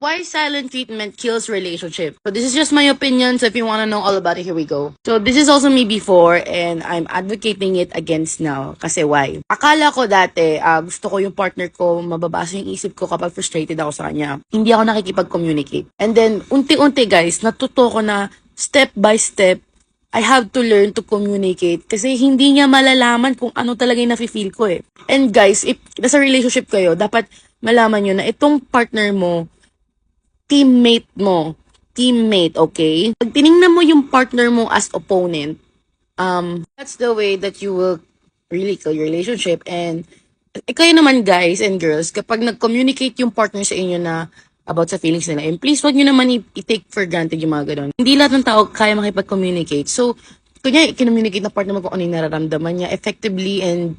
Why silent treatment kills relationship? So this is just my opinion. So if you want to know all about it, here we go. So this is also me before and I'm advocating it against now. Kasi why? Akala ko dati, gusto ko yung partner ko, mababasa yung isip ko kapag frustrated ako sa kanya. Hindi ako nakikipag-communicate. And then, unti-unti guys, natuto ko na step by step, I have to learn to communicate kasi hindi niya malalaman kung ano talaga yung nafe-feel ko eh. And guys, if nasa relationship kayo, dapat malaman nyo na itong partner mo, teammate, okay? Pag tiningnan mo yung partner mo as opponent, that's the way that you will really kill your relationship. And kayo naman guys and girls, kapag nag-communicate yung partner sa inyo na about sa feelings nila, and please wag nyo naman i-take for granted yung mga ganun. Hindi lahat ng tao kaya makipag-communicate. So, kunya i-communicate na partner mo kung ano yung nararamdaman niya effectively and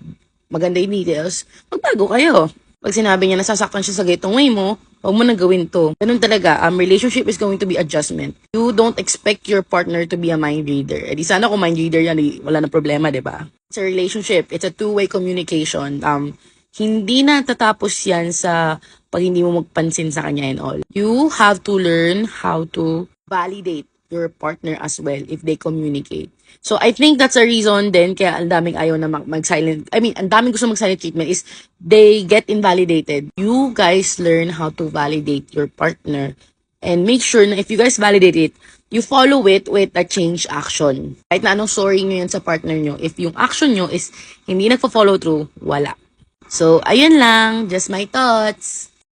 maganda yung details, magbago kayo. Pag sinabi niya nasasaktan siya sa gaytong way mo, huwag mo na gawin to. Ganun talaga, relationship is going to be adjustment. You don't expect your partner to be a mind reader. Eh di sana kung mind reader yan, wala na problema, di ba? It's a relationship. It's a two-way communication. Hindi na tatapos yan sa pag hindi mo magpansin sa kanya and all. You have to learn how to validate your partner as well if they communicate. So I think that's a reason din kaya ang daming ayaw na mag-silent, ang daming gusto mag-silent treatment is they get invalidated. You guys learn how to validate your partner and make sure na if you guys validate it, you follow it with a change action. Kahit na anong sorry nyo yan sa partner nyo, if yung action nyo is hindi nagpo-follow through, wala. So, ayun lang. Just my thoughts.